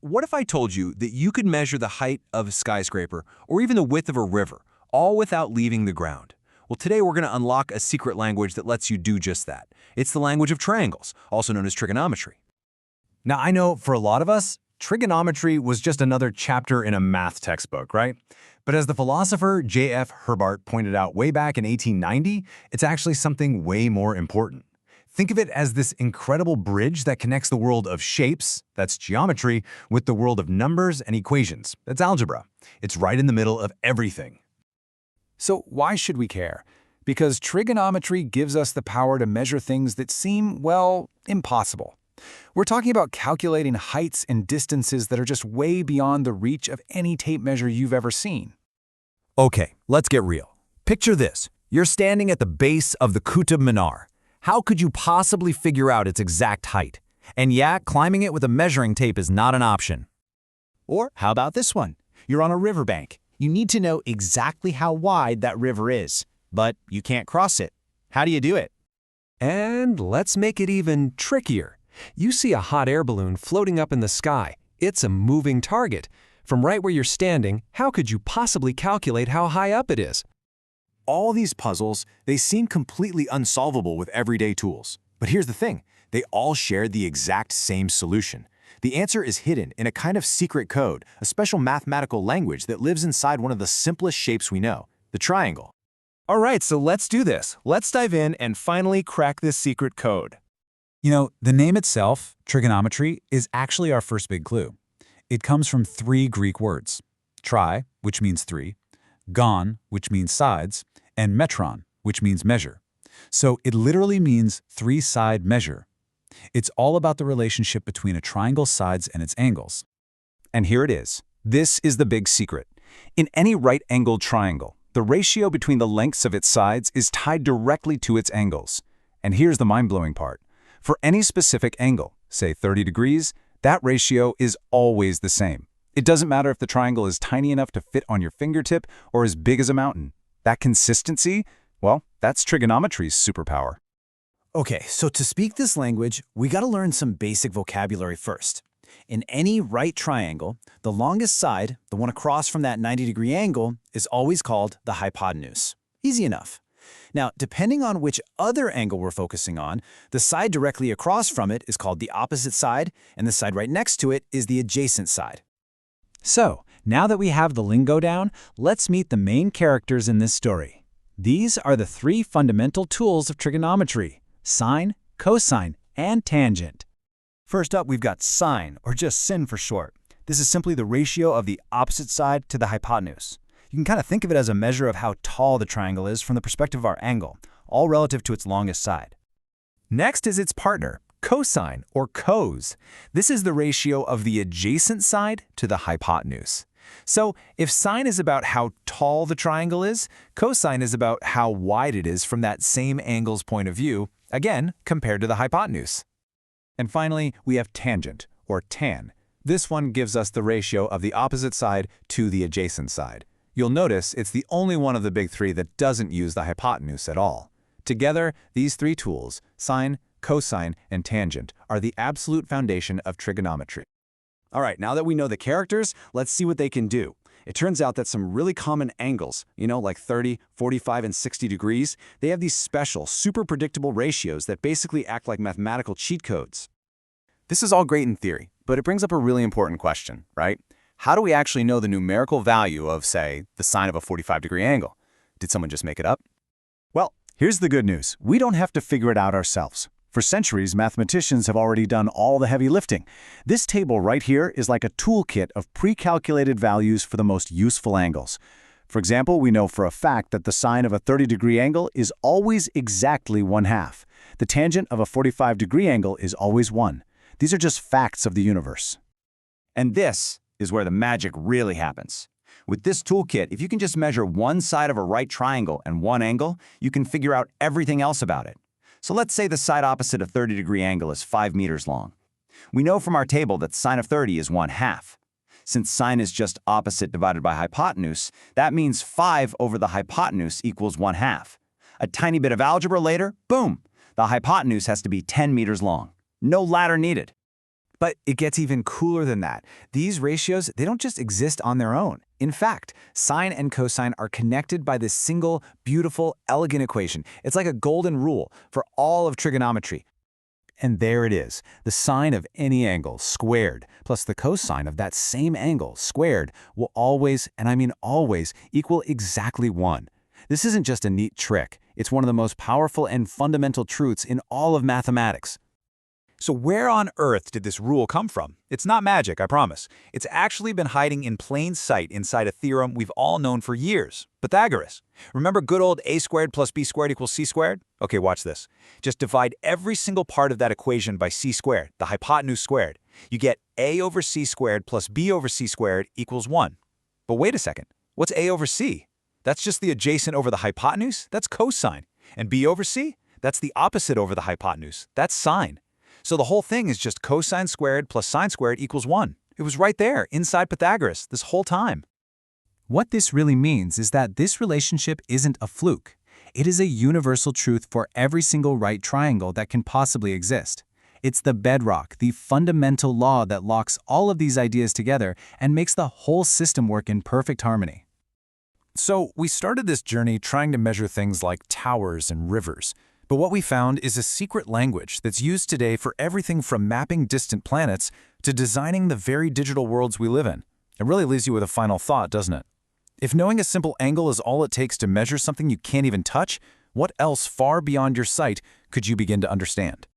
What if I told you that you could measure the height of a skyscraper or even the width of a river, all without leaving the ground? Well, today we're going to unlock a secret language that lets you do just that. It's the language of triangles, also known as trigonometry. Now, I know for a lot of us, trigonometry was just another chapter in a math textbook, right? But as the philosopher J.F. Herbart pointed out way back in 1890, it's actually something way more important. Think of it as this incredible bridge that connects the world of shapes, that's geometry, with the world of numbers and equations, that's algebra. It's right in the middle of everything. So why should we care? Because trigonometry gives us the power to measure things that seem, well, impossible. We're talking about calculating heights and distances that are just way beyond the reach of any tape measure you've ever seen. Okay, let's get real. Picture this. You're standing at the base of the Qutb Minar. How could you possibly figure out its exact height? And yeah, climbing it with a measuring tape is not an option. Or how about this one? You're on a riverbank. You need to know exactly how wide that river is, but you can't cross it. How do you do it? And let's make it even trickier. You see a hot air balloon floating up in the sky. It's a moving target. From right where you're standing, how could you possibly calculate how high up it is? All these puzzles, they seem completely unsolvable with everyday tools. But here's the thing, they all share the exact same solution. The answer is hidden in a kind of secret code, a special mathematical language that lives inside one of the simplest shapes we know, the triangle. All right, so let's do this. Let's dive in and finally crack this secret code. You know, the name itself, trigonometry, is actually our first big clue. It comes from 3 Greek words: tri, which means 3, gon, which means sides, and metron, which means measure. So it literally means 3-side measure. It's all about the relationship between a triangle's sides and its angles. And here it is. This is the big secret. In any right-angled triangle, the ratio between the lengths of its sides is tied directly to its angles. And here's the mind-blowing part. For any specific angle, say 30 degrees, that ratio is always the same. It doesn't matter if the triangle is tiny enough to fit on your fingertip or as big as a mountain. That consistency, well, that's trigonometry's superpower. Okay, so to speak this language, we gotta learn some basic vocabulary first. In any right triangle, the longest side, the one across from that 90-degree angle, is always called the hypotenuse. Easy enough. Now, depending on which other angle we're focusing on, the side directly across from it is called the opposite side, and the side right next to it is the adjacent side. So, now that we have the lingo down, let's meet the main characters in this story. These are the 3 fundamental tools of trigonometry: sine, cosine, and tangent. First up, we've got sine, or just sin for short. This is simply the ratio of the opposite side to the hypotenuse. You can kind of think of it as a measure of how tall the triangle is from the perspective of our angle, all relative to its longest side. Next is its partner, cosine, or cos. This is the ratio of the adjacent side to the hypotenuse. So, if sine is about how tall the triangle is, cosine is about how wide it is from that same angle's point of view, again, compared to the hypotenuse. And finally, we have tangent, or tan. This one gives us the ratio of the opposite side to the adjacent side. You'll notice it's the only one of the big 3 that doesn't use the hypotenuse at all. Together, these 3 tools, sine, cosine, and tangent, are the absolute foundation of trigonometry. All right, now that we know the characters, let's see what they can do. It turns out that some really common angles, like 30, 45, and 60 degrees, they have these special, super predictable ratios that basically act like mathematical cheat codes. This is all great in theory, but it brings up a really important question, right? How do we actually know the numerical value of, say, the sine of a 45-degree angle? Did someone just make it up? Well, here's the good news. We don't have to figure it out ourselves. For centuries, mathematicians have already done all the heavy lifting. This table right here is like a toolkit of pre-calculated values for the most useful angles. For example, we know for a fact that the sine of a 30-degree angle is always exactly 1/2. The tangent of a 45-degree angle is always 1. These are just facts of the universe. And this is where the magic really happens. With this toolkit, if you can just measure one side of a right triangle and one angle, you can figure out everything else about it. So let's say the side opposite a 30-degree angle is 5 meters long. We know from our table that sine of 30 is 1/2. Since sine is just opposite divided by hypotenuse, that means 5 over the hypotenuse equals 1/2. A tiny bit of algebra later, boom! The hypotenuse has to be 10 meters long. No ladder needed. But it gets even cooler than that. These ratios, they don't just exist on their own. In fact, sine and cosine are connected by this single, beautiful, elegant equation. It's like a golden rule for all of trigonometry. And there it is, the sine of any angle squared plus the cosine of that same angle squared will always, and I mean always, equal exactly 1. This isn't just a neat trick. It's one of the most powerful and fundamental truths in all of mathematics. So where on earth did this rule come from? It's not magic, I promise. It's actually been hiding in plain sight inside a theorem we've all known for years, Pythagoras. Remember good old a squared plus b squared equals c squared? Okay, watch this. Just divide every single part of that equation by c squared, the hypotenuse squared. You get a over c squared plus b over c squared equals 1. But wait a second, what's a over c? That's just the adjacent over the hypotenuse, that's cosine. And b over c? That's the opposite over the hypotenuse, that's sine. So the whole thing is just cosine squared plus sine squared equals 1. It was right there, inside Pythagoras, this whole time. What this really means is that this relationship isn't a fluke. It is a universal truth for every single right triangle that can possibly exist. It's the bedrock, the fundamental law that locks all of these ideas together and makes the whole system work in perfect harmony. So we started this journey trying to measure things like towers and rivers. But what we found is a secret language that's used today for everything from mapping distant planets to designing the very digital worlds we live in. It really leaves you with a final thought, doesn't it? If knowing a simple angle is all it takes to measure something you can't even touch, what else far beyond your sight could you begin to understand?